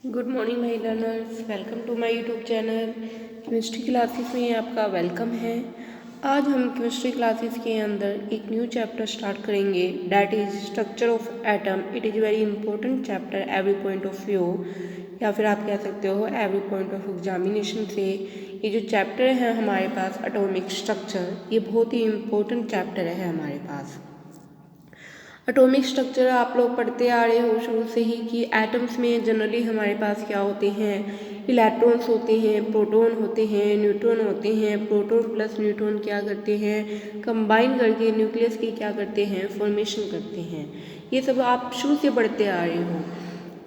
Good morning my learners, welcome to my YouTube channel. Chemistry classes में आपका welcome है। आज हम केमिस्ट्री क्लासेस के अंदर एक न्यू चैप्टर स्टार्ट करेंगे, that is structure of atom. It is very important chapter every point of view, या फिर आप कह सकते हो एवरी पॉइंट ऑफ एग्जामिनेशन से। ये जो चैप्टर है हमारे पास एटॉमिक स्ट्रक्चर, ये बहुत ही इम्पोर्टेंट चैप्टर है हमारे पास। एटॉमिक स्ट्रक्चर आप लोग पढ़ते आ रहे हो शुरू से ही कि एटम्स में जनरली हमारे पास क्या होते हैं, इलेक्ट्रॉन्स होते हैं, प्रोटॉन होते हैं, न्यूट्रॉन होते हैं। प्रोटॉन प्लस न्यूट्रॉन क्या करते हैं, कंबाइन करके न्यूक्लियस की क्या करते हैं, फॉर्मेशन करते हैं। ये सब आप शुरू से पढ़ते आ रहे हो।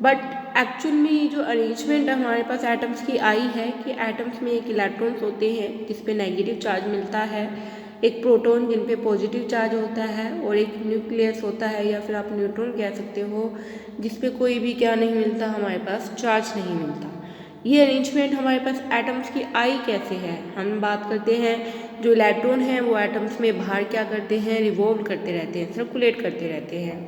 बट एक्चुअल में ये जो अरेंजमेंट हमारे पास एटम्स की आई है कि एटम्स में एक इलेक्ट्रॉन्स होते हैं जिस पे नेगेटिव चार्ज मिलता है, एक प्रोटॉन जिन पे पॉजिटिव चार्ज होता है, और एक न्यूक्लियस होता है या फिर आप न्यूट्रॉन कह सकते हो जिस पे कोई भी क्या नहीं मिलता, हमारे पास चार्ज नहीं मिलता। ये अरेंजमेंट हमारे पास एटम्स की आई कैसे है, हम बात करते हैं जो इलेक्ट्रॉन है वो एटम्स में बाहर क्या करते हैं, रिवॉल्व करते रहते हैं, सर्कुलेट करते रहते हैं।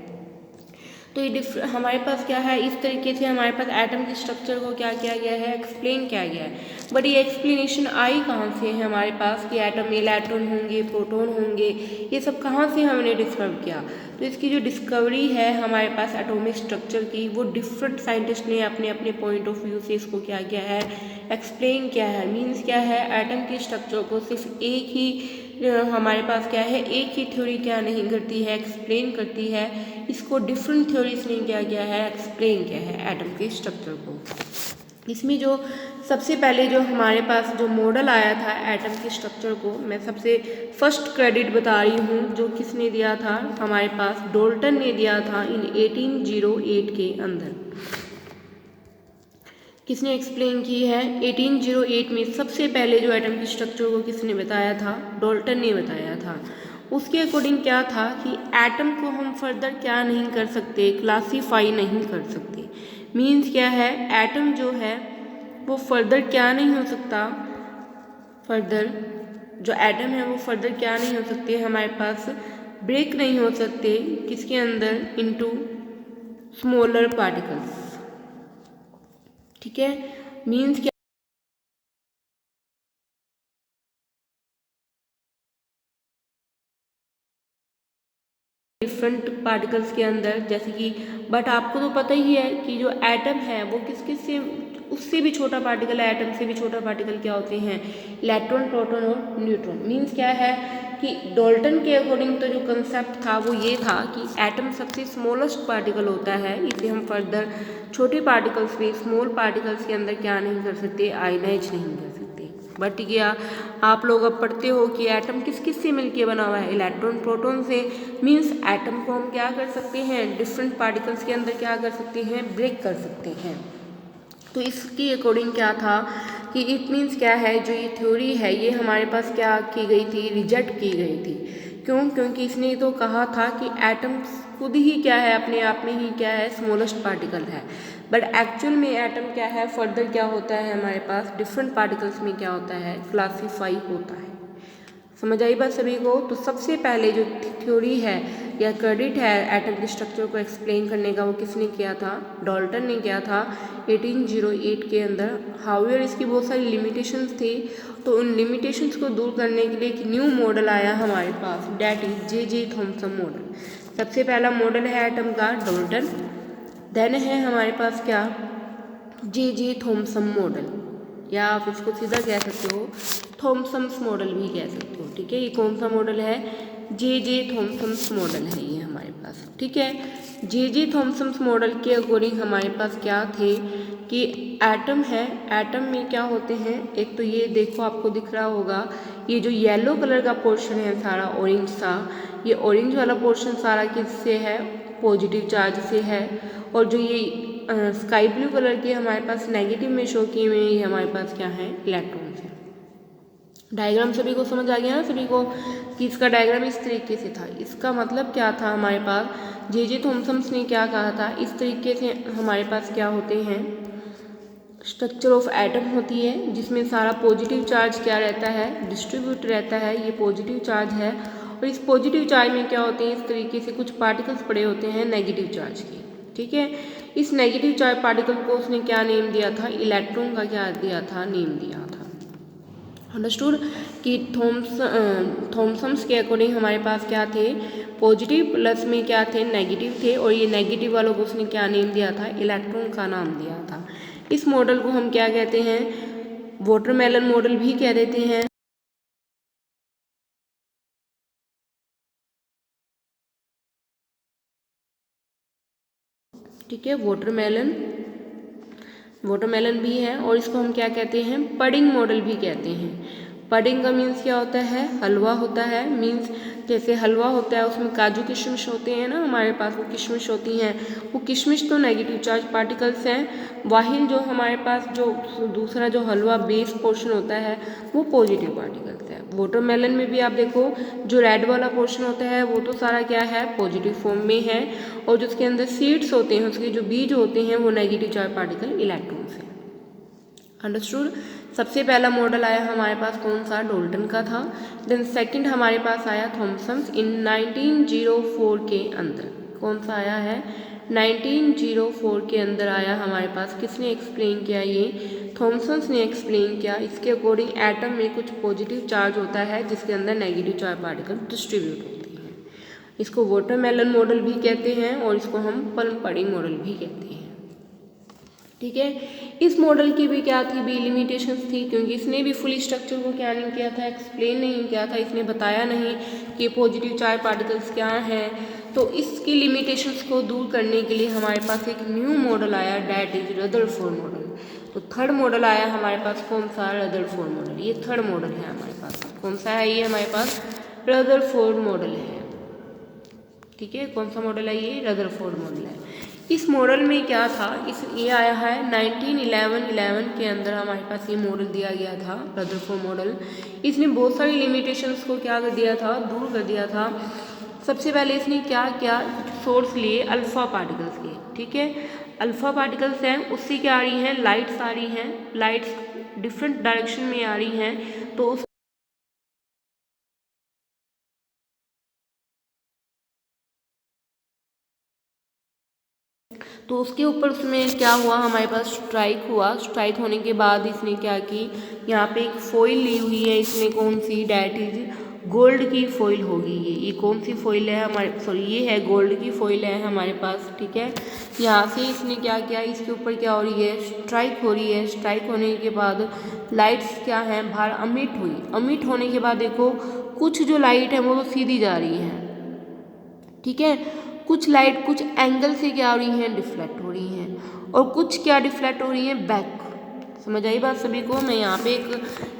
तो ये हमारे पास क्या है, इस तरीके से हमारे पास एटम के स्ट्रक्चर को क्या किया गया है, एक्सप्लेन किया गया है। बट ये एक्सप्लेनेशन आई कहाँ से है हमारे पास कि एटम में इलेक्ट्रॉन होंगे, प्रोटॉन होंगे, ये सब कहाँ से हमने डिस्कवर किया। तो इसकी जो डिस्कवरी है हमारे पास एटॉमिक स्ट्रक्चर की, वो डिफरेंट साइंटिस्ट ने अपने अपने पॉइंट ऑफ व्यू से इसको क्या किया है, एक्सप्लेन किया है। मीन्स क्या है, एटम के स्ट्रक्चर को सिर्फ एक ही हमारे पास क्या है, एक ही थ्योरी क्या नहीं करती है, एक्सप्लेन करती है। इसको डिफरेंट थ्योरीज ने क्या किया है, एक्सप्लेन किया है एटम के स्ट्रक्चर को। इसमें जो सबसे पहले जो हमारे पास जो मॉडल आया था एटम के स्ट्रक्चर को, मैं सबसे फर्स्ट क्रेडिट बता रही हूँ, जो किसने दिया था, हमारे पास डाल्टन ने दिया था इन 1808 के अंदर। किसने एक्सप्लेन की है, 1808 में सबसे पहले जो एटम के स्ट्रक्चर को किसने बताया था, डाल्टन ने बताया था। उसके अकॉर्डिंग क्या था कि एटम को हम फर्दर क्या नहीं कर सकते, क्लासीफाई नहीं कर सकते। मीन्स क्या है, एटम जो है वो फर्दर क्या नहीं हो सकता, फर्दर जो एटम है वो फर्दर क्या नहीं हो सकते, हमारे पास ब्रेक नहीं हो सकते किसके अंदर, इनटू स्मॉलर पार्टिकल्स। ठीक है, मीन्स क्या, डिफरेंट पार्टिकल्स के अंदर, जैसे कि बट आपको तो पता ही है कि जो एटम है वो किस किस से, उससे भी छोटा पार्टिकल है, एटम से भी छोटा पार्टिकल क्या होते हैं, इलेक्ट्रॉन, प्रोटॉन और न्यूट्रॉन। मीन्स क्या है कि डाल्टन के अकॉर्डिंग तो जो कंसेप्ट था वो ये था कि एटम सबसे स्मॉलेस्ट पार्टिकल होता है, इसलिए हम फर्दर छोटे पार्टिकल्स भी, स्मॉल पार्टिकल्स के अंदर क्या नहीं कर सकते, आयनाइज नहीं कर सकते। बट क्या आप लोग अब पढ़ते हो कि एटम किस किस से मिलके बना हुआ है, इलेक्ट्रॉन प्रोटॉन से। मीन्स एटम को हम क्या कर सकते हैं, डिफरेंट पार्टिकल्स के अंदर क्या कर सकते हैं, ब्रेक कर सकते हैं। तो इसके अकॉर्डिंग क्या था कि इट मीन्स क्या है, जो ये थ्योरी है ये हमारे पास क्या की गई थी, रिजेक्ट की गई थी। क्यों, क्योंकि इसने तो कहा था कि एटम खुद ही क्या है, अपने आप में ही क्या है, स्मॉलेस्ट पार्टिकल है। बट एक्चुअल में एटम क्या है, फर्दर क्या होता है, हमारे पास डिफरेंट पार्टिकल्स में क्या होता है, क्लासीफाई होता है। समझ आई बात सभी को। तो सबसे पहले जो थ्योरी है या क्रेडिट है एटम के स्ट्रक्चर को एक्सप्लेन करने का, वो किसने किया था, डाल्टन ने किया था 1808 के अंदर। हाउएवर इसकी बहुत सारी लिमिटेशंस थी, तो उन लिमिटेशंस को दूर करने के लिए एक न्यू मॉडल आया हमारे पास, that is J Thomson model. सबसे पहला मॉडल है एटम का डाल्टन, देन है हमारे पास क्या, जे थॉमसन मॉडल, या आप इसको सीधा कह सकते हो थॉमसन्स मॉडल भी कह सकते हो। ठीक है, ये कौन सा मॉडल है, जे थॉमसन्स मॉडल है ये हमारे पास। ठीक है, जे थॉमसन्स मॉडल के अकॉर्डिंग हमारे पास क्या थे कि एटम है, एटम में क्या होते हैं, एक तो ये देखो आपको दिख रहा होगा, ये जो येलो कलर का पोर्शन है सारा, ऑरेंज सा, ये ऑरेंज वाला पोर्शन सारा किससे है, पॉजिटिव चार्ज से है। और जो ये स्काई ब्लू कलर के हमारे पास नेगेटिव में शो किए हुए, ये हमारे पास क्या है, इलेक्ट्रॉन्स है। डायग्राम सभी को समझ आ गया ना सभी को कि इसका डायग्राम इस तरीके से था। इसका मतलब क्या था, हमारे पास जे थॉमसन्स ने क्या कहा था, इस तरीके से हमारे पास क्या होते हैं, स्ट्रक्चर ऑफ एटम होती है जिसमें सारा पॉजिटिव चार्ज क्या रहता है, डिस्ट्रीब्यूट रहता है, ये पॉजिटिव चार्ज है। और इस पॉजिटिव चार्ज में क्या होते हैं, इस तरीके से कुछ पार्टिकल्स पड़े होते हैं नेगेटिव चार्ज के। ठीक है, इस नेगेटिव चार्ज पार्टिकल को उसने क्या नेम दिया था, इलेक्ट्रॉन का क्या दिया था, नेम दिया था। अंडरस्टूड कि थॉमसन्स के अकॉर्डिंग हमारे पास क्या थे, पॉजिटिव प्लस में क्या थे, नेगेटिव थे, और ये नेगेटिव वालों को उसने क्या नेम दिया था, इलेक्ट्रॉन का नाम दिया था। इस मॉडल को हम क्या कहते हैं, वाटरमेलन मॉडल भी कह देते हैं। ठीक है, वाटरमेलन भी है, और इसको हम क्या कहते हैं, पडिंग मॉडल भी कहते हैं। पडिंग का मीन्स क्या होता है, हलवा होता है। मीन्स जैसे हलवा होता है उसमें काजू किशमिश होते हैं ना हमारे पास, वो किशमिश होती हैं, वो किशमिश तो नेगेटिव चार्ज पार्टिकल्स हैं, वाहिल जो हमारे पास जो दूसरा जो हलवा बेस पोर्शन होता है वो पॉजिटिव पार्टिकल्स है। वाटरमेलन में भी आप देखो जो रेड वाला पोर्शन होता है वो तो सारा क्या है, पॉजिटिव फॉर्म में है, और जो उसके अंदर सीड्स होते हैं, उसके जो बीज होते हैं वो नेगेटिव चार्ज पार्टिकल इलेक्ट्रॉन्स हैं। अंडरस्टूड। सबसे पहला मॉडल आया हमारे पास कौन सा, डोल्टन का था। देन सेकंड हमारे पास आया थॉमसन्स इन 1904 के अंदर। कौन सा आया है, 1904 के अंदर आया हमारे पास। किसने एक्सप्लेन किया, ये थॉमसन्स ने एक्सप्लेन किया। इसके अकॉर्डिंग एटम में कुछ पॉजिटिव चार्ज होता है जिसके अंदर नेगेटिव चार्ज पार्टिकल डिस्ट्रीब्यूट होते हैं। इसको वाटरमेलन मॉडल भी कहते हैं और इसको हम पल्म पडिंग मॉडल भी कहते हैं। ठीक है, इस मॉडल की भी क्या थी, भी लिमिटेशंस थी, क्योंकि इसने भी फुल स्ट्रक्चर को क्या नहीं किया था, एक्सप्लेन नहीं किया था, इसने बताया नहीं कि पॉजिटिव चार्ज पार्टिकल्स क्या हैं। तो इसकी लिमिटेशंस को दूर करने के लिए हमारे पास एक न्यू मॉडल आया, डैट इज रदरफोर्ड मॉडल। तो थर्ड मॉडल आया हमारे पास कौन सा, रदरफोर्ड मॉडल। ये थर्ड मॉडल है हमारे पास। कौन सा है ये हमारे पास, रदरफोर्ड मॉडल है। ठीक है, कौन सा मॉडल है ये, रदरफोर्ड मॉडल है। इस मॉडल में क्या था, ये आया है 1911 के अंदर हमारे पास ये मॉडल दिया गया था, रदरफोर्ड मॉडल। इसने बहुत सारी लिमिटेशंस को क्या कर दिया था, दूर कर दिया था। सबसे पहले इसने क्या किया, सोर्स लिए अल्फा पार्टिकल्स के। ठीक है, अल्फा पार्टिकल्स हैं, उससे क्या आ रही हैं, लाइट्स आ रही हैं, लाइट्स डिफरेंट डायरेक्शन में आ रही हैं। तो उसके ऊपर उसमें क्या हुआ, हमारे पास स्ट्राइक हुआ। स्ट्राइक होने के बाद इसने क्या की, यहाँ पे एक फॉइल ली हुई है इसने, कौन सी, डैट इज गोल्ड की फॉइल होगी ये कौन सी फॉइल है हमारे, सॉरी ये है गोल्ड की फॉइल है हमारे पास। ठीक है, यहाँ से इसने क्या किया, इसके ऊपर क्या हो रही है, स्ट्राइक हो रही है। स्ट्राइक होने के बाद लाइट्स क्या हैं, बाहर अमिट हुई। अमिट होने के बाद देखो कुछ जो लाइट है वो तो सीधी जा रही है। ठीक है, कुछ लाइट कुछ एंगल से क्या हो रही हैं, डिफ्लेक्ट हो रही हैं, और कुछ क्या डिफ्लेक्ट हो रही हैं, बैक। समझ आई बात सभी को। मैं यहाँ पे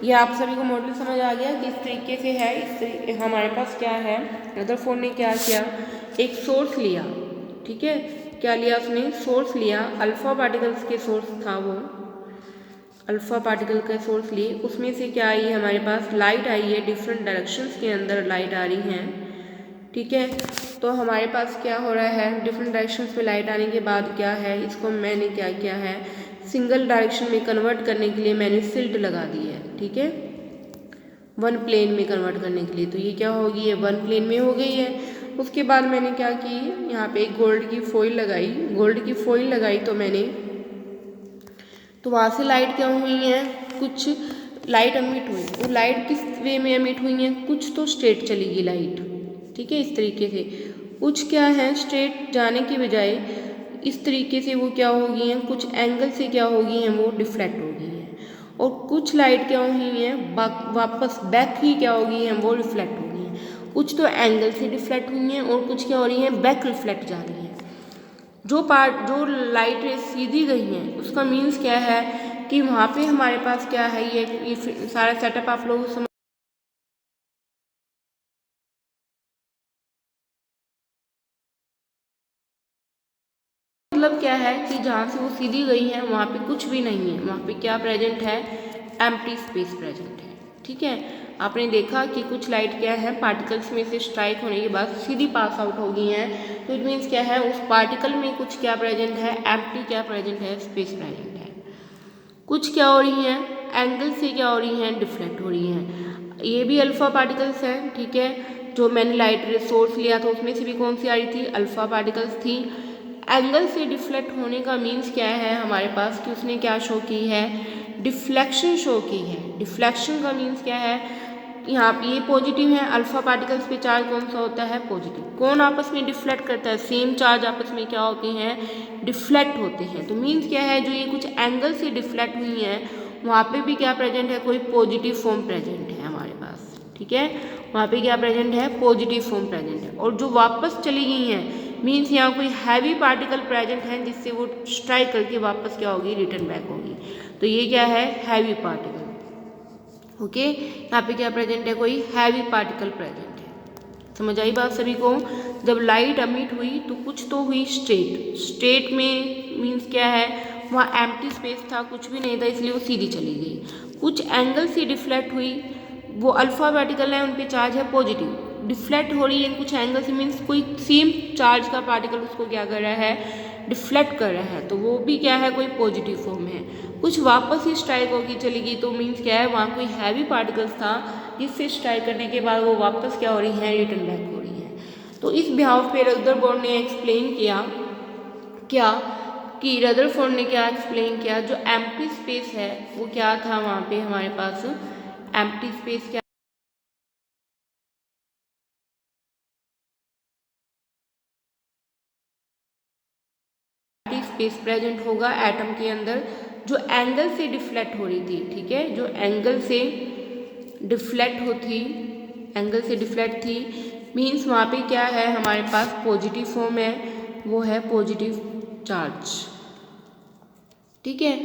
ये आप सभी को मॉडल समझ आ गया किस तरीके से है। इस तरीके हमारे पास क्या है, रदरफोर्ड ने क्या किया, एक सोर्स लिया। ठीक है, क्या लिया उसने, सोर्स लिया, अल्फा पार्टिकल्स के सोर्स था वो, अल्फा पार्टिकल का सोर्स लिए। उसमें से क्या आई हमारे पास, लाइट आई है, डिफरेंट डायरेक्शंस के अंदर लाइट आ रही हैं। ठीक है, तो हमारे पास क्या हो रहा है, डिफरेंट डायरेक्शंस में लाइट आने के बाद क्या है, इसको मैंने क्या किया है, सिंगल डायरेक्शन में कन्वर्ट करने के लिए मैंने सिल्ट लगा दी है। ठीक है, वन प्लेन में कन्वर्ट करने के लिए। तो ये क्या होगी, ये वन प्लेन में हो गई है। उसके बाद मैंने क्या की, यहाँ पे एक गोल्ड की फॉइल लगाई। गोल्ड की फॉइल लगाई तो मैंने, तो वहाँ से लाइट क्या हुई है, कुछ लाइट अमिट हुई। वो लाइट किस वे में अमिट हुई है, कुछ तो स्ट्रेट चलेगी लाइट। ठीक है, इस तरीके से कुछ क्या है, स्ट्रेट जाने की बजाय इस तरीके से वो क्या हो गई हैं, कुछ एंगल से क्या हो गई हैं, वो डिफ्लेक्ट हो गई हैं। और कुछ लाइट क्या हुई हैं, वापस बैक ही क्या हो गई हैं, वो रिफ्लेक्ट हो गई हैं। कुछ तो एंगल से डिफ्लेक्ट हुई हैं और कुछ क्या हो रही हैं, बैक रिफ्लेक्ट जा रही हैं। जो लाइट सीधी गई हैं उसका मीन्स क्या है कि वहाँ पे हमारे पास क्या है, ये सारा सेटअप आप लोग समझ। मतलब क्या है कि जहाँ से वो सीधी गई है वहाँ पे कुछ भी नहीं है, वहाँ पे क्या प्रेजेंट है, एम्प्टी स्पेस प्रेजेंट है। ठीक है, आपने देखा कि कुछ लाइट क्या है, पार्टिकल्स में से स्ट्राइक होने के बाद सीधी पास आउट हो गई हैं। तो इट मीन्स क्या है, उस पार्टिकल में कुछ क्या प्रेजेंट है, एम्प्टी क्या प्रेजेंट है, स्पेस प्रेजेंट है। कुछ क्या हो रही हैं, एंगल से क्या हो रही हैं, डिफ्लेक्ट हो रही हैं। ये भी अल्फा पार्टिकल्स हैं। ठीक है, जो मैंने लाइट सोर्स लिया था उसमें से भी कौन सी आ रही थी, अल्फा पार्टिकल्स थी। एंगल से डिफ्लेक्ट होने का मीन्स क्या है हमारे पास कि उसने क्या शो की है, डिफ्लेक्शन शो की है। डिफ्लेक्शन का मीन्स क्या है, यहाँ पे ये पॉजिटिव है, अल्फा पार्टिकल्स पे चार्ज कौन सा होता है, पॉजिटिव। कौन आपस में डिफ्लेक्ट करता है, सेम चार्ज आपस में क्या होते हैं, डिफ्लेक्ट होते हैं। तो मीन्स क्या है, जो ये कुछ एंगल से डिफ्लेक्ट हुई हैं वहाँ पे भी क्या प्रेजेंट है, कोई पॉजिटिव फॉर्म प्रेजेंट है हमारे पास, ठीक है। वहाँ पे क्या प्रेजेंट है, पॉजिटिव फॉर्म प्रेजेंट है। और जो वापस चली गई हैं मीन्स यहाँ कोई हैवी पार्टिकल प्रेजेंट है जिससे वो स्ट्राइक करके वापस क्या होगी, रिटर्न बैक होगी। तो ये क्या है, हैवी पार्टिकल। ओके, यहाँ पे क्या प्रेजेंट है, कोई हैवी पार्टिकल प्रेजेंट है। समझ आई बात सभी को। जब लाइट अमिट हुई तो कुछ तो हुई स्ट्रेट, स्ट्रेट में मीन्स क्या है, वहाँ एम्प्टी स्पेस था, कुछ भी नहीं था, इसलिए वो सीधी चली गई। कुछ एंगल से डिफ्लेक्ट हुई, वो अल्फा पार्टिकल है, उन पे चार्ज है पॉजिटिव, डिफ्लेक्ट हो रही है कुछ एंगल से, मीन्स कोई सेम चार्ज का पार्टिकल उसको क्या कर रहा है, डिफ्लेक्ट कर रहा है, तो वो भी क्या है, कोई पॉजिटिव फॉर्म है। कुछ वापस ही स्ट्राइक होगी चली गई, तो मीन्स क्या है, वहाँ कोई हैवी पार्टिकल्स था जिससे स्ट्राइक करने के बाद वो वापस क्या हो रही है, रिटर्न बैक हो रही है। तो इस बिहाफ पे रदरफोर्ड ने एक्सप्लेन किया क्या, कि रदरफोर्ड ने क्या एक्सप्लेन किया, जो एम्प्टी स्पेस है वो क्या था, वहाँ पे हमारे पास एम्प्टी स्पेस क्या, स्पेस प्रेजेंट होगा एटम के अंदर जो एंगल से डिफ्लेक्ट हो रही थी, ठीक है, जो एंगल से डिफ्लेक्ट होती, एंगल से डिफ्लेक्ट थी, मीन्स वहाँ पे क्या है हमारे पास पॉजिटिव फॉर्म है, वो है पॉजिटिव चार्ज, ठीक है।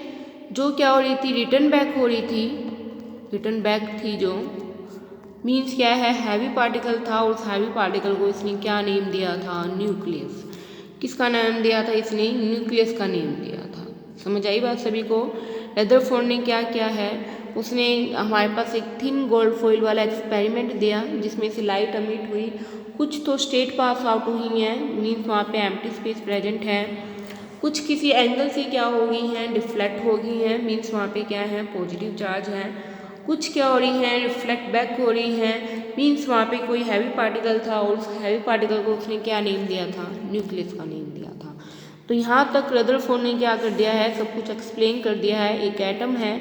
जो क्या हो रही थी, रिटर्न बैक हो रही थी, रिटर्न बैक थी जो, मीन्स क्या है, हैवी पार्टिकल था, और उस हैवी पार्टिकल को इसने क्या नेम दिया था, न्यूक्लियस। किसका नाम दिया था इसने, न्यूक्लियस का नेम दिया था। समझ आई बात सभी को। रदरफोर्ड ने क्या किया है, उसने हमारे पास एक थिन गोल्ड फॉइल वाला एक्सपेरिमेंट दिया जिसमें से लाइट अमिट हुई, कुछ तो स्टेट पास आउट हुई हैं, मीन्स वहाँ पे एम्प्टी स्पेस प्रेजेंट है, कुछ किसी एंगल से क्या हो गई हैं, डिफ्लेक्ट हो गई हैं, मीन्स वहाँ पे क्या है, पॉजिटिव चार्ज है, कुछ क्या हो रही हैं, रिफ्लेक्ट बैक हो रही हैं, मीन्स वहाँ पे कोई हैवी पार्टिकल था, और उस हैवी पार्टिकल को उसने क्या नेम दिया था, न्यूक्लियस का नेम दिया था। तो यहाँ तक रदरफोर्ड ने क्या कर दिया है, सब कुछ एक्सप्लेन कर दिया है। एक एटम है,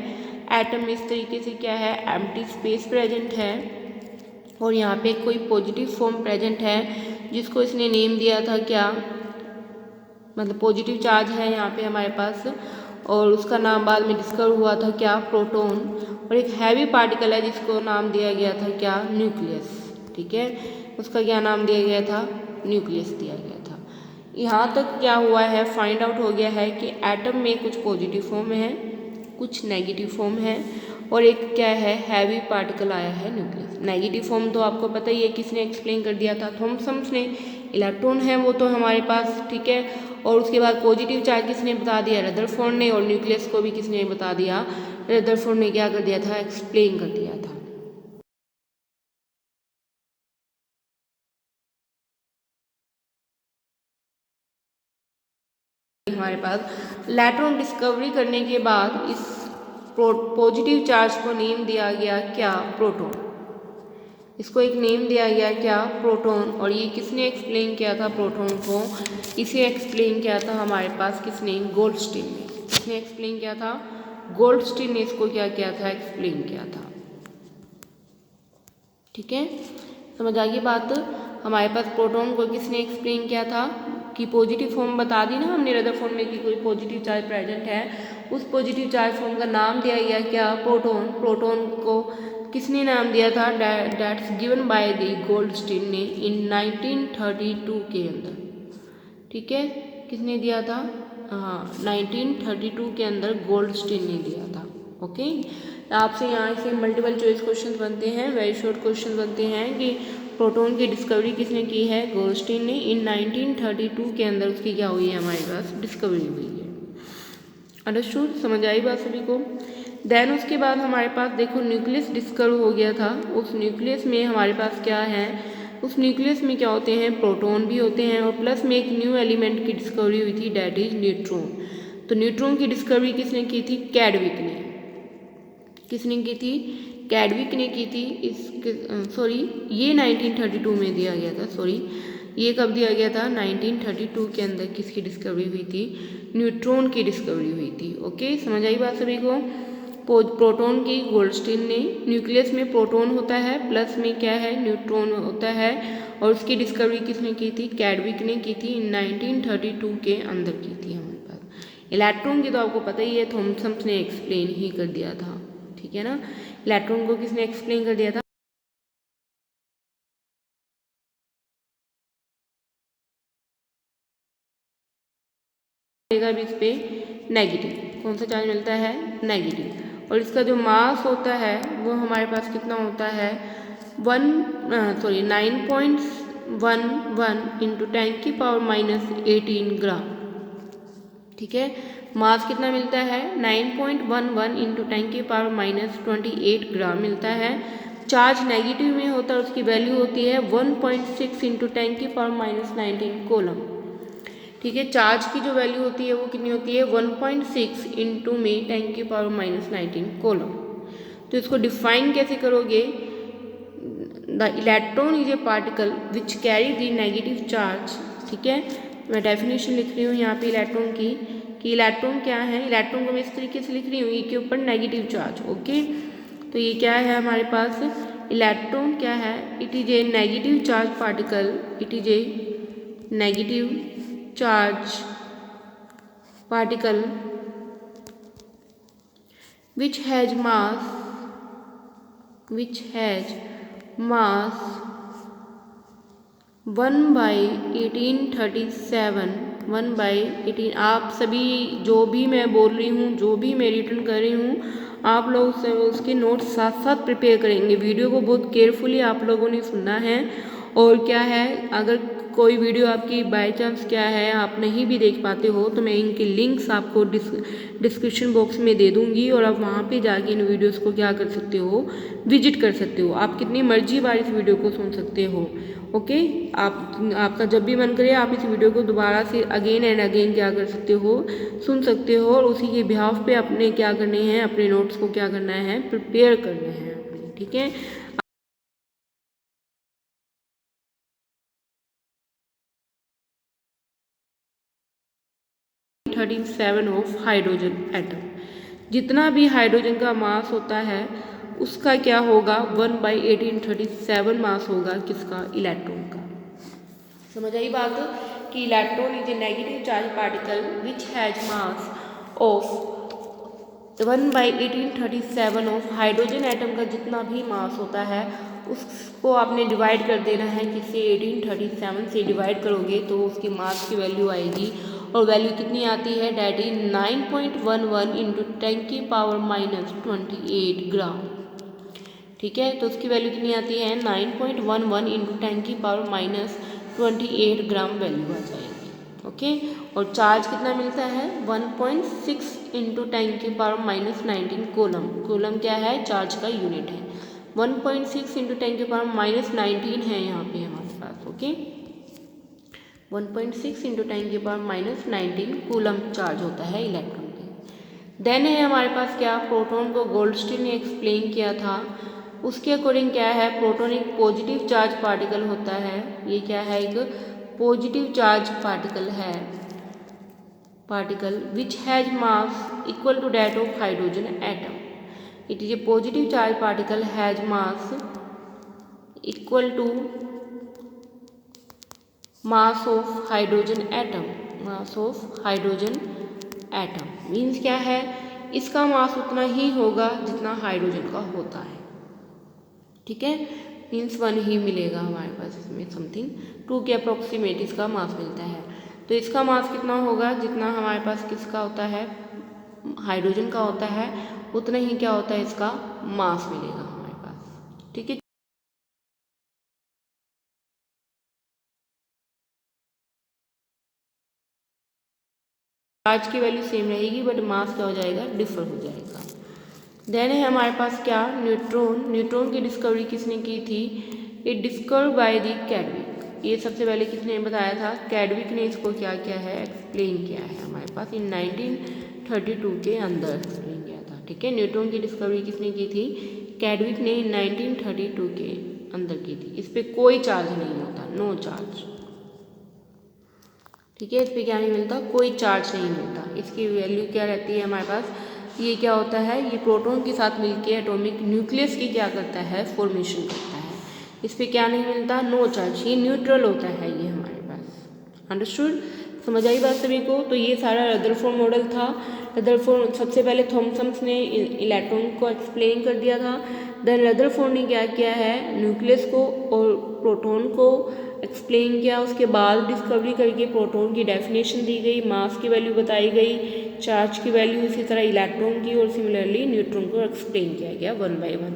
एटम में इस तरीके से क्या है, एम्प्टी स्पेस प्रेजेंट है, और यहाँ पे कोई पॉजिटिव फॉर्म प्रेजेंट है जिसको इसने नेम दिया था क्या, मतलब पॉजिटिव चार्ज है यहाँ पे हमारे पास, और उसका नाम बाद में डिस्कवर हुआ था क्या, प्रोटॉन। और एक हैवी पार्टिकल है जिसको नाम दिया गया था क्या, न्यूक्लियस, ठीक है, उसका क्या नाम दिया गया था, न्यूक्लियस दिया गया था। यहाँ तक क्या हुआ है, फाइंड आउट हो गया है कि एटम में कुछ पॉजिटिव फॉर्म है, कुछ नेगेटिव फॉर्म है, और एक क्या है, हैवी पार्टिकल आया है न्यूक्लियस। नेगेटिव फॉर्म तो आपको पता ही है, किसने एक्सप्लेन कर दिया था, थॉमसन ने। इलेक्ट्रॉन है वो तो हमारे पास, ठीक है, और उसके बाद पॉजिटिव चार्ज किसने बता दिया, रदरफोर्ड ने, और न्यूक्लियस को भी किसने बता दिया, रदरफोर्ड ने क्या कर दिया था, एक्सप्लेन कर दिया था। हमारे पास इलेक्ट्रॉन डिस्कवरी करने के बाद इस पॉजिटिव चार्ज को नेम दिया गया क्या, प्रोटॉन। इसको एक नेम दिया गया क्या, प्रोटॉन। और ये किसने एक्सप्लेन किया था प्रोटॉन को, इसे एक्सप्लेन किया था हमारे पास किसने, गोल्डस्टीन ने। किसने एक्सप्लेन किया था, गोल्डस्टीन ने इसको क्या किया था, एक्सप्लेन किया था, ठीक है। समझ आ गई बात। हमारे पास प्रोटॉन को किसने एक्सप्लेन किया था, कि पॉजिटिव फॉर्म बता दी ना हमने रदरफोर्ड में कि कोई पॉजिटिव चार्ज प्रेजेंट है, उस पॉजिटिव चार्ज फॉर्म का नाम दिया गया क्या, प्रोटॉन। प्रोटॉन को किसने नाम दिया था, that's given by the Goldstein ने इन 1932 के अंदर, ठीक है। किसने दिया था, हाँ 1932 के अंदर गोल्डस्टीन ने दिया था। ओके, आपसे यहाँ से मल्टीपल चॉइस क्वेश्चन बनते हैं, वेरी शॉर्ट क्वेश्चन बनते हैं कि प्रोटॉन की डिस्कवरी किसने की है, गोल्डस्टीन ने। इन 1932 के अंदर उसकी क्या हुई है, हमारे पास डिस्कवरी हुई है। अंडरस्टूड, समझ आई बात सभी को। देन उसके बाद हमारे पास देखो न्यूक्लियस डिस्कवर हो गया था। उस न्यूक्लियस में हमारे पास क्या है, उस न्यूक्लियस में क्या होते हैं, प्रोटॉन भी होते हैं, और प्लस में एक न्यू एलिमेंट की डिस्कवरी हुई थी, डैट इज न्यूट्रॉन। तो न्यूट्रॉन की डिस्कवरी किसने की थी, कैडविक ने। किसने की थी, कैडविक ने की थी। इस सॉरी ये 1932 में दिया गया था, सॉरी ये कब दिया गया था? 1932 के अंदर किसकी डिस्कवरी हुई थी? न्यूट्रॉन की डिस्कवरी हुई थी। ओके, समझ आई बात सभी को? प्रोटॉन की गोल्डस्टीन ने, न्यूक्लियस में प्रोटॉन होता है, प्लस में क्या है? न्यूट्रॉन होता है। और उसकी डिस्कवरी किसने की थी? कैडविक ने की थी, 1932 के अंदर की थी हमारे पास। इलेक्ट्रॉन की तो आपको पता ही है, थॉमसन ने एक्सप्लेन ही कर दिया था, ठीक है ना। इलेक्ट्रॉन को किसने एक्सप्लेन कर दिया था? इस पे नेगेटिव, कौन सा चार्ज मिलता है? नेगेटिव। और इसका जो मास होता है वो हमारे पास कितना होता है? 9.11 इंटू 10⁻⁻18 ग्राम, ठीक है। मास कितना मिलता है? 9.11 इंटू 10⁻⁻28 ग्राम मिलता है। चार्ज नेगेटिव में होता है, उसकी वैल्यू होती है 1.6 इंटू 10⁻⁻19 कोलम, ठीक है। चार्ज की जो वैल्यू होती है वो कितनी होती है? 1.6 इंटू में 10⁻⁻19 कोलम। तो इसको डिफाइन कैसे करोगे? The electron is a particle which carry the negative charge, ठीक है। मैं डेफिनेशन लिख रही हूँ यहाँ पे इलेक्ट्रॉन की, कि इलेक्ट्रॉन क्या है? इलेक्ट्रॉन को मैं इस तरीके से लिख रही हूँ, ई के ऊपर नेगेटिव चार्ज। ओके, तो ये क्या है हमारे पास? इलेक्ट्रॉन क्या है? It is A negative charge particle, it is A negative charge particle which has mass 1/1837 1/18। आप सभी जो भी मैं बोल रही हूँ, जो भी मैं रिटर्न कर रही हूँ, आप लोग उसके नोट्स साथ साथ प्रिपेयर करेंगे। वीडियो को बहुत केयरफुली आप लोगों ने सुनना है। और क्या है, अगर कोई वीडियो आपकी बाय चांस क्या है आप नहीं भी देख पाते हो तो मैं इनके लिंक्स आपको डिस्क्रिप्शन बॉक्स में दे दूंगी, और आप वहाँ पे जाके इन वीडियोस को क्या कर सकते हो? विजिट कर सकते हो। आप कितनी मर्जी बार इस वीडियो को सुन सकते हो। ओके, आपका जब भी मन करे आप इस वीडियो को दोबारा से अगेन एंड अगेन क्या कर सकते हो? सुन सकते हो। और उसी के बिहाफ पे अपने क्या करने हैं? अपने नोट्स को क्या करना है? प्रिपेयर करना है अपने, ठीक है। 37 ऑफ हाइड्रोजन एटम, जितना भी हाइड्रोजन का मास होता है उसका क्या होगा? 1/1837 मास होगा किसका? इलेक्ट्रॉन का। समझ आई बात? कि electron is a negative charge particle which has mass of 1/1837 of hydrogen atom का जितना भी मास होता है उसको आपने डिवाइड कर देना है। किससे? 1837 से डिवाइड करोगे तो उसकी मास की वैल्यू आएगी, और वैल्यू कितनी आती है? डैट इज 9.11 इंटू 10⁻⁻28 ग्राम, ठीक है। तो उसकी वैल्यू कितनी आती है? 9.11 इंटू 10⁻⁻28 ग्राम वैल्यू आ जाएगी। ओके, और चार्ज कितना मिलता है? 1.6 इंटू 10⁻⁻19 कोलम। कोलम क्या है? चार्ज का यूनिट है। 1.6 इंटू 10⁻⁻19 है यहाँ पे हमारे पास। ओके, 1.6 इंटू 10⁻⁻19 कूलम चार्ज होता है इलेक्ट्रॉन पे। देन है हमारे पास क्या? प्रोटॉन को गोल्डस्टीन ने एक्सप्लेन किया था। उसके अकॉर्डिंग क्या है? प्रोटॉन एक पॉजिटिव चार्ज पार्टिकल होता है। ये क्या है? एक पॉजिटिव चार्ज पार्टिकल है, particle which has mass equal to that of hydrogen atom. It is a positive charge particle has mass equal to mass of hydrogen atom. Mass of hydrogen atom means क्या है? इसका मास उतना ही होगा जितना hydrogen का होता है, ठीक है। मीन्स 1 ही मिलेगा हमारे पास इसमें, समथिंग 2 के अप्रोक्सीमेट इसका मास मिलता है। तो इसका मास कितना होगा? जितना हमारे पास किसका होता है? हाइड्रोजन का होता है, उतना ही क्या होता है? इसका मास मिलेगा हमारे पास, ठीक है। चार्ज की वैल्यू सेम रहेगी बट मास क्या हो जाएगा? डिफर हो जाएगा। देन है हमारे पास क्या? न्यूट्रॉन। न्यूट्रॉन की डिस्कवरी किसने की थी? ये डिस्कवर बाय द कैडविक। ये सबसे पहले किसने बताया था? कैडविक ने इसको क्या किया है? एक्सप्लेन किया है हमारे पास इन 1932 के अंदर एक्सप्लेन किया था, ठीक है। न्यूट्रॉन की डिस्कवरी किसने की थी? कैडविक ने 1932 के अंदर की थी। इस पर कोई चार्ज नहीं होता, नो चार्ज, ठीक है, इस पर क्या नहीं मिलता, कोई चार्ज नहीं मिलता। इसकी वैल्यू क्या रहती है हमारे पास, ये क्या होता है, ये प्रोटॉन के साथ मिलके एटॉमिक न्यूक्लियस की क्या करता है, फॉर्मेशन करता है। इस पर क्या नहीं मिलता, नो चार्ज, ये न्यूट्रल होता है ये हमारे पास। अंडरस्टूड, समझ आई बात सभी को। तो ये सारा रदरफोर्ड मॉडल था। रदरफोर्ड सबसे पहले थॉमसन ने इलेक्ट्रॉन को एक्सप्लेन कर दिया था। देन रदरफोर्ड ने क्या किया है, न्यूक्लियस को और प्रोटॉन को एक्सप्लेन किया। उसके बाद डिस्कवरी करके प्रोटॉन की डेफिनेशन दी गई, मास की वैल्यू बताई गई, चार्ज की वैल्यू, इसी तरह इलेक्ट्रॉन की और सिमिलरली न्यूट्रॉन को एक्सप्लेन किया गया वन बाय वन।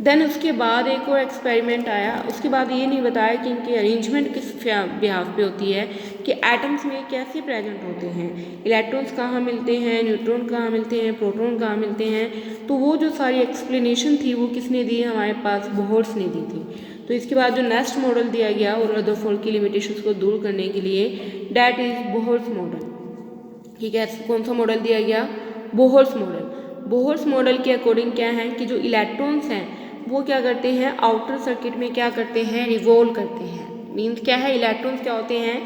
देन उसके बाद एक और एक्सपेरिमेंट आया। उसके बाद ये नहीं बताया कि इनकी अरेंजमेंट किस बिहाफ पे होती है, कि एटम्स में कैसे प्रेजेंट होते हैं, इलेक्ट्रॉन्स कहाँ मिलते हैं, न्यूट्रॉन कहाँ मिलते हैं, प्रोटॉन कहाँ मिलते हैं। तो वो जो सारी एक्सप्लेनेशन थी वो किसने दी, हमारे पास बोहर्स ने दी थी। तो इसके बाद जो नेक्स्ट मॉडल दिया गया और रदरफोर्ड की लिमिटेशंस को दूर करने के लिए, डैट इज बोहर्स मॉडल। ठीक है, कौन सा मॉडल दिया गया, बोहर्स मॉडल। बोहर्स मॉडल के अकॉर्डिंग क्या है कि जो इलेक्ट्रॉन्स हैं वो क्या करते हैं, आउटर सर्किट में क्या करते हैं, रिवॉल्व करते हैं। मीन्स क्या है, इलेक्ट्रॉन्स क्या होते हैं,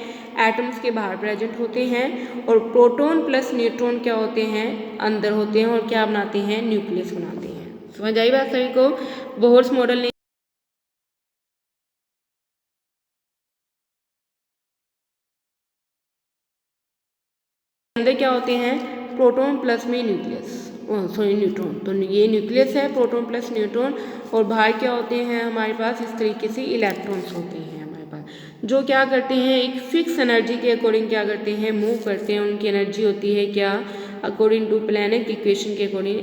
एटम्स के बाहर प्रेजेंट होते हैं, और प्रोटॉन प्लस न्यूट्रॉन क्या होते हैं, अंदर होते हैं, और क्या बनाते हैं, न्यूक्लियस बनाते हैं। समझ आई बात सभी को। बोहर्स मॉडल ने अंदर क्या होते हैं, प्रोटॉन प्लस में न्यूक्लियस, सॉरी न्यूट्रॉन। तो ये न्यूक्लियस है, प्रोटॉन प्लस न्यूट्रॉन, और बाहर क्या होते हैं हमारे पास, इस तरीके से इलेक्ट्रॉन्स होते हैं हमारे पास, जो क्या करते हैं, एक फिक्स एनर्जी के अकॉर्डिंग क्या करते हैं, मूव करते हैं। उनकी एनर्जी होती है क्या, अकॉर्डिंग टू प्लैंक इक्वेशन के according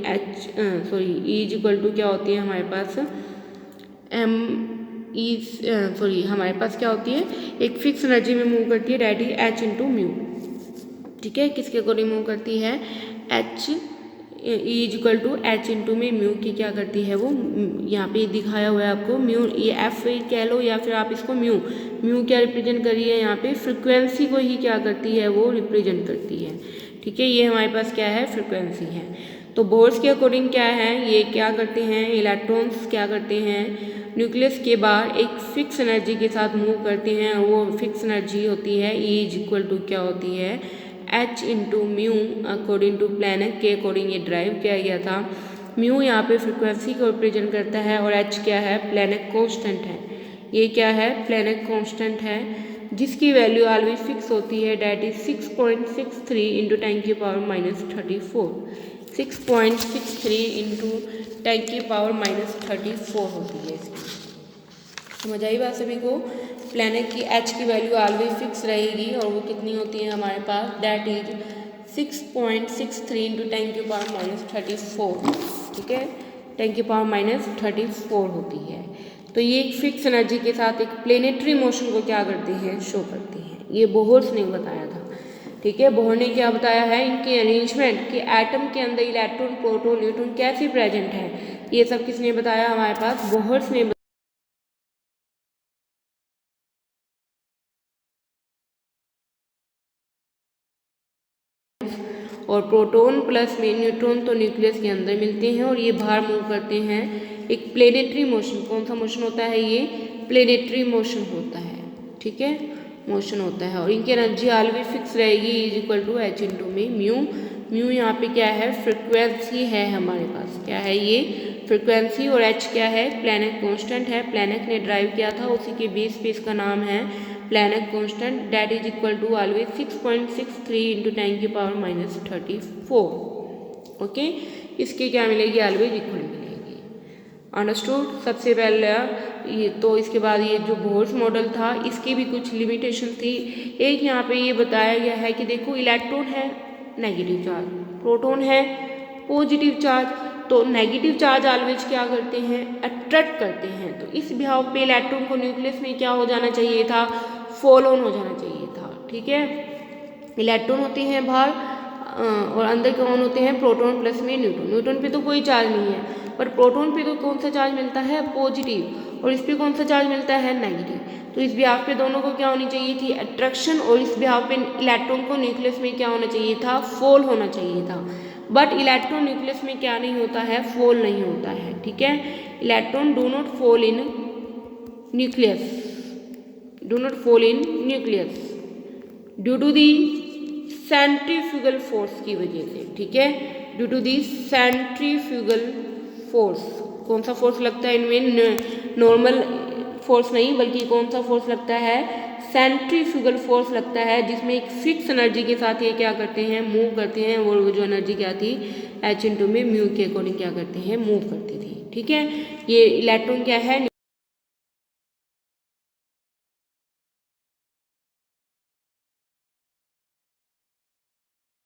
E is equal to क्या होती है हमारे पास, हमारे पास क्या होती है, एक फिक्स एनर्जी में मूव करती है, that is H into mu. ठीक है, किसके अकॉर्डिंग मूव करती है, H, E is equal to H into में म्यू की क्या करती है वो, यहाँ पे दिखाया हुआ है आपको म्यू, ये एफ कह लो या फिर आप इसको म्यू, म्यू क्या रिप्रेजेंट करी है यहाँ पे, फ्रिक्वेंसी को ही क्या करती है वो रिप्रेजेंट करती है। ठीक है, ये हमारे पास क्या है, फ्रिक्वेंसी है। तो बोर्स के अकॉर्डिंग क्या है, ये क्या करते हैं, इलेक्ट्रॉन्स क्या करते हैं, न्यूक्लियस के बाहर एक फिक्स एनर्जी के साथ मूव करते हैं, और वो फिक्स एनर्जी होती है ई इज इक्वल टू क्या होती है, H into mu, according to Planck के अकॉर्डिंग ये ड्राइव किया गया था। म्यू यहाँ पे फ्रिक्वेंसी को रिप्रेजेंट करता है, और एच क्या है, प्लैंक कांस्टेंट है। ये क्या है, प्लैंक कांस्टेंट है, जिसकी वैल्यू ऑलवेज फिक्स होती है, डैट इज 6.63 इंटू 10 की पावर माइनस 34। 6.63 इंटू 10 की पावर माइनस 34 होती है इसकी। समझ आई बात सभी को। प्लैंक की एच की वैल्यू ऑलवेज फिक्स रहेगी, और वो कितनी होती है हमारे पास, डैट इज 6.63 इंटू 10 की पावर माइनस 34। ठीक है, 10 की पावर माइनस 34 होती है। तो ये एक फिक्स एनर्जी के साथ एक प्लेनेटरी मोशन को क्या करते हैं, शो करते हैं। ये बोहर्स ने बताया था। ठीक है, बोहर ने क्या बताया है, इनकी अरेंजमेंट कि एटम के अंदर इलेक्ट्रॉन, प्रोटॉन, न्यूट्रॉन कैसे प्रेजेंट है, ये सब किसने बताया, हमारे पास बोहर्स ने। और प्रोटॉन प्लस में न्यूट्रॉन तो न्यूक्लियस के अंदर मिलते हैं, और ये बाहर मूव करते हैं, एक प्लेनेटरी मोशन। कौन सा मोशन होता है, ये प्लेनेटरी मोशन होता है। ठीक है, मोशन होता है, और इनकी एनर्जी ऑलवेज फिक्स रहेगी, is equal to H into में म्यू। म्यू यहाँ पे क्या है, फ्रिक्वेंसी है हमारे पास, क्या है ये, फ्रिक्वेंसी, और एच क्या है, प्लैंक कांस्टेंट है। प्लैंक ने ड्राइव किया था, उसी के बेस पे इसका नाम है Planck constant, that is equal to always 6.63 into 10 की पावर माइनस 34। ओके, इसकी क्या मिलेगी, ऑलवेज इक्वल मिलेगी। अंडरस्टूड। सबसे पहले ये, तो इसके बाद ये जो बोहर्स मॉडल था, इसकी भी कुछ लिमिटेशन थी। एक यहाँ पे ये बताया गया है कि देखो, इलेक्ट्रॉन है नेगेटिव चार्ज, प्रोटॉन है पॉजिटिव चार्ज, तो नेगेटिव चार्ज ऑलवेज क्या करते हैं, अट्रैक्ट करते हैं। तो इस बिहाव पे इलेक्ट्रॉन को न्यूक्लियस में क्या हो जाना चाहिए था, फॉल ऑन हो जाना चाहिए था। ठीक है, इलेक्ट्रॉन होते हैं बाहर, और अंदर कौन होते हैं, प्रोटॉन प्लस में न्यूट्रॉन। न्यूट्रॉन पे तो कोई चार्ज नहीं है, पर प्रोटॉन पे तो कौन सा चार्ज मिलता है, पॉजिटिव, और इस पे कौन सा चार्ज मिलता है, नेगेटिव। तो इस बिहाव पे दोनों को क्या होनी चाहिए थी, अट्रैक्शन, और इस बिहाव पे इलेक्ट्रॉन को न्यूक्लियस में क्या होना चाहिए था, फॉल होना चाहिए था। बट इलेक्ट्रॉन न्यूक्लियस में क्या नहीं होता है, फॉल नहीं होता है। ठीक है, electron do not fall in nucleus, do not fall in nucleus due to the centrifugal force की वजह से, ठीक है, due to the centrifugal force. कौन सा फोर्स लगता है इनमें? नॉर्मल फोर्स नहीं, बल्कि कौन सा फोर्स लगता है? सेंट्रीफ्यूगल फोर्स लगता है, जिसमें एक फिक्स एनर्जी के साथ ये क्या करते हैं? मूव करते हैं। और वो जो एनर्जी क्या थी? h/2 में म्यू के अकॉर्डिंग क्या करते हैं? मूव करती थी, ठीक है। ये इलेक्ट्रॉन क्या है?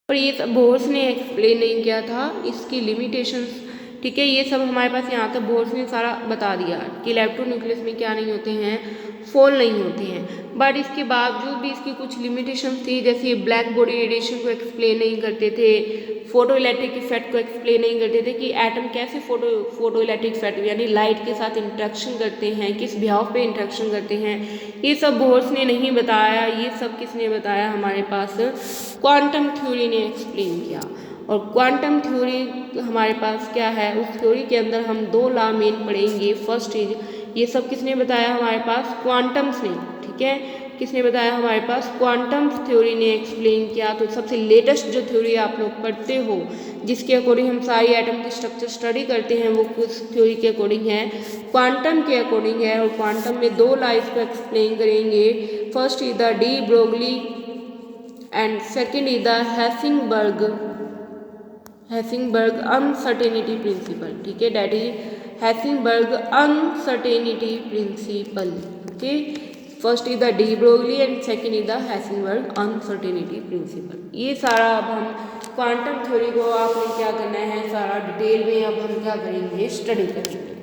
और ये सब बोर्स ने एक्सप्लेन नहीं किया था, इसकी लिमिटेशंस, ठीक है। ये सब हमारे पास यहाँ तक बोर्स ने सारा बता दिया कि इलेक्ट्रोन्यूक्लियस में क्या नहीं होते हैं? फोल नहीं होते हैं। बट इसके बावजूद भी इसकी कुछ लिमिटेशंस थी, जैसे ब्लैक बॉडी रेडिएशन को एक्सप्लेन नहीं करते थे, फोटो इलेक्ट्रिक इफेक्ट को एक्सप्लेन नहीं करते थे कि एटम कैसे फोटो इलेक्ट्रिक इफेक्ट यानी लाइट के साथ इंटरेक्शन करते हैं, किस बिहाव पे इंटरेक्शन करते हैं, ये सब बोर्स ने नहीं बताया। ये सब किसने बताया? हमारे पास क्वांटम थ्योरी ने एक्सप्लेन किया। और क्वांटम थ्योरी हमारे पास क्या है? उस थ्योरी के अंदर हम 2 लॉ मेन पढ़ेंगे। फर्स्ट इज, ये सब किसने बताया? हमारे पास क्वांटम्स ने, ठीक है। किसने बताया? हमारे पास क्वांटम थ्योरी ने एक्सप्लेन किया। तो सबसे लेटेस्ट जो थ्योरी आप लोग पढ़ते हो, जिसके अकॉर्डिंग हम सारी एटम की स्ट्रक्चर स्टडी करते हैं, वो कुछ थ्योरी के अकॉर्डिंग है, क्वांटम के अकॉर्डिंग है। और क्वांटम में 2 लॉज को एक्सप्लेन करेंगे। First is the de Broglie and second is the Heisenberg uncertainty principle, ठीक है। That is Heisenberg uncertainty principle, okay. First is the de Broglie and second is the Heisenberg uncertainty principle. ये सारा अब हम quantum theory को आपने क्या करना है? सारा डिटेल में अब हम क्या करेंगे? स्टडी करेंगे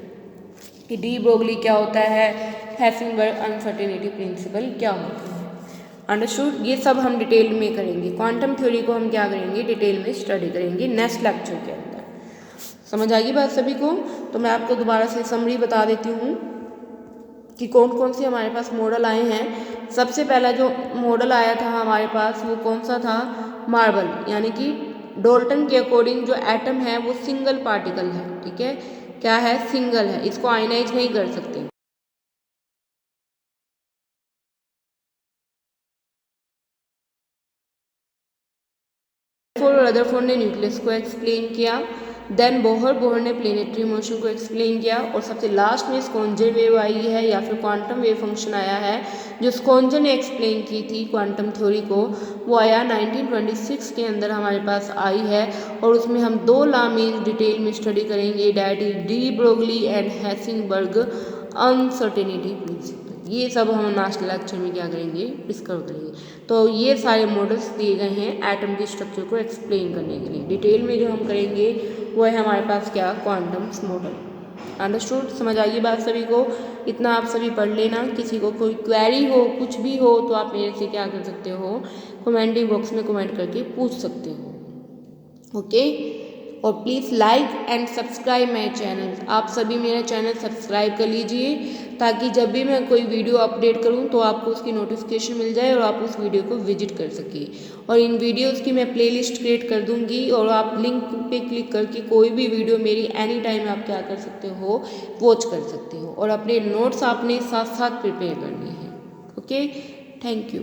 कि डी ब्रोगली क्या होता है, हैसिंगबर्ग अनसर्टेनिटी प्रिंसिपल क्या होता है। अंडरस्टूड? ये सब हम डिटेल में करेंगे। क्वांटम थ्योरी को हम क्या करेंगे? डिटेल में स्टडी करेंगे नेक्स्ट लेक्चर के अंदर। समझ आ गई बात सभी को? तो मैं आपको दोबारा से समरी बता देती हूँ कि कौन कौन से हमारे पास मॉडल आए हैं। सबसे पहला जो मॉडल आया था हमारे पास, वो कौन सा था? मार्बल, यानी कि डाल्टन के अकॉर्डिंग जो एटम है वो सिंगल पार्टिकल है, ठीक है। क्या है? सिंगल है, इसको आयनाइज नहीं कर सकते। और रदरफोर्ड ने न्यूक्लियस को एक्सप्लेन किया। देन बोहर ने प्लेनेटरी मोशन को एक्सप्लेन किया। और सबसे लास्ट में स्कॉन्जर वेव आई है या फिर क्वांटम वेव फंक्शन आया है, जो स्कॉन्जर ने एक्सप्लेन की थी क्वांटम थ्योरी को, वो आया 1926 के अंदर हमारे पास आई है। और उसमें हम 2 लॉ में डिटेल में स्टडी करेंगे, that is de Broglie and Heisenberg uncertainty principle. ये सब हम लास्ट लेक्चर में क्या करेंगे? डिस्कस करेंगे। तो ये सारे मॉडल्स दिए गए हैं एटम की स्ट्रक्चर को एक्सप्लेन करने के लिए। डिटेल में जो हम करेंगे वो है हमारे पास क्या? Quantums model. अंडरस्टूड? समझ आइए बात सभी को? इतना आप सभी पढ़ लेना। किसी को कोई क्वेरी हो, कुछ भी हो, तो आप मेरे से क्या कर सकते हो? कमेंटिंग बॉक्स में कमेंट करके पूछ सकते हो, ओके। और please like and subscribe my channel. आप सभी मेरा चैनल सब्सक्राइब कर लीजिए, ताकि जब भी मैं कोई वीडियो अपडेट करूं तो आपको उसकी नोटिफिकेशन मिल जाए और आप उस वीडियो को विजिट कर सकें। और इन वीडियोस की मैं प्लेलिस्ट क्रिएट कर दूंगी, और आप लिंक पे क्लिक करके कोई भी वीडियो मेरी एनी टाइम आप क्या कर सकते हो? वॉच कर सकते हो। और अपने नोट्स आपने साथ साथ प्रिपेयर करने हैं, ओके। Thank you.